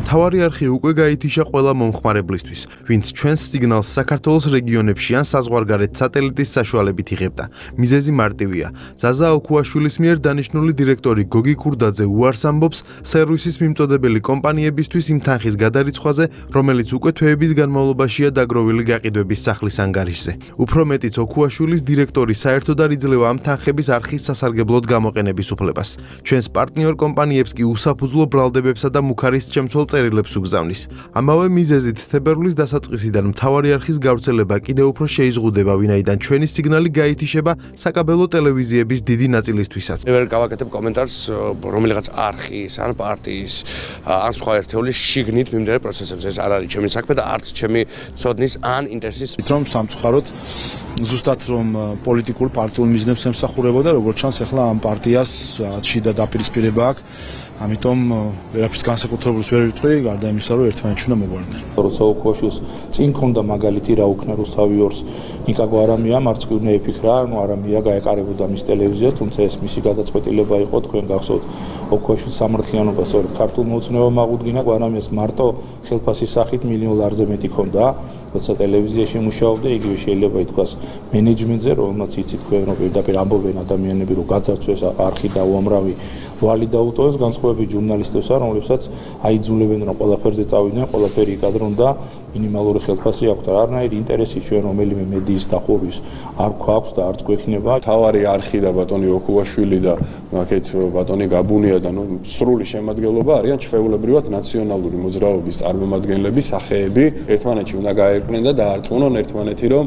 მთავარი არხი უკვე გაითიშა ყველა მომხმარებლისთვის, ვინც ჩვენს სიგნალს საქართველოს რეგიონებში ან საზღვარგარეთ სატელიტის საშუალებით იღებდა. მიზეზი მარტივია. ზაზა ოქუაშვილის მიერ დანიშნული დირექტორი გოგი ქურდაძე უარს ამბობს სერვისის მიმწოდებელი კომპანიებისთვის იმ თანხის გადარიცხვაზე, რომელიც უკვე თვეების განმავლობაშია დაგროვილი გაყიდვების სახლის ანგარიშზე. უფრო მეტიც ოქუაშვილის დირექტორი საერთოდ არ იძლევა ამ თანხების არხის სასარგებლოდ გამოყენების უფლებას. ჩვენს პარტნიორ კომპანიებს კი უსაფუძვლო ბრალდებებსა და მუქარის შემცველ წერილებს უგზავნის. ამავე მიზეზით თებერვლის დასაწყისიდან მთავარი არხის გავრცელება კიდევ უფრო შეიზღუდება, ვინაიდან ჩვენი სიგნალი გაითიშება საკაბელო ტელევიზიების დიდი ნაწილისთვისაც. მე ვერ გავაკეთებ კომენტარს რომელიღაც არხის, ან პარტიის, ან სხვა ერთეულის შიგნით მიმდინარე პროცესებზე. ეს არ არის ჩემი საქმე და არც ჩემი ცოდნის ან ინტერესის. რომ სამწუხაროდ ზუსტად რომ პოლიტიკურ პარტიულ მიზნებს ემსახურებოდა, როგორც ჩანს, ახლა ამ პარტიას შიდა დაპირისპირება აქვს. ამიტომ ვერაფრის განსაკუთრებულს ვერ ვიტყვი, გარდა იმისა, რომ ერთმანეთში უნდა მოგვარდნენ. როცა ოქუაშვილს წინ ქონდა მაგალითი რა უქნა რუსთავი ორს, ნიკა გვარამია მარცხნივ ეფიქრა, ანუ არამია გაეყარებოდა მის ტელევიზიას, თუმცა ეს მისი გადაწყვეტილება იყო, თქვენ გახსოვთ, ოქუაშვილის სამართლიანობა სწორედ ქართულ მოუწნევამ აღუდგინა, გვარამიას მარტო ხელფასის სახით $1 მილიონ მეტი ქონდა. როცა ტელევიზიაში მუშაობდა, იგივე შეიძლება ითქვას მენეჯმენტზე, რომელმაც იცით თქვენ რომ პირდაპირ ამბობენ ადამიანები, რომ გაძარცვეს არხი და უამრავი ვალი დაუტოვეს, განსხვავებით ჟურნალისტებსა, რომლებსაც აიძულებენ რომ ყველაფერზე წავიდნენ, ყველაფერი იკადრონ და მინიმალური ხელფასი აქვთ. არანაირი ინტერესი ჩვენ რომელიმე მედიის დახურვის არ გვაქვს და არც გვექნება. მთავარი არხი და ბატონი ოქუაშვილი და აქეთ ბატონი გაბუნია და სრული შემადგენლობა არიან ჩვეულებრივად ნაციონალური მოძრაობის წარმომადგენლები, სახეები, ერთმანეთში უნდა გაერკვნენ და დაარწმუნონ ერთმანეთი, რომ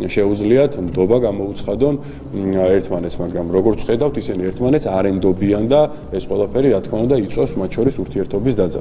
შეუძლიათ ნდობა გამოუცხადონ ერთმანეთს, მაგრამ როგორც ხედავთ, ისინი ერთმანეთს არ ენდობიან და ეს ყველაფერი რა თქმა უნდა იწვევს მათ შორის ურთიერთობის დაძაბულობას.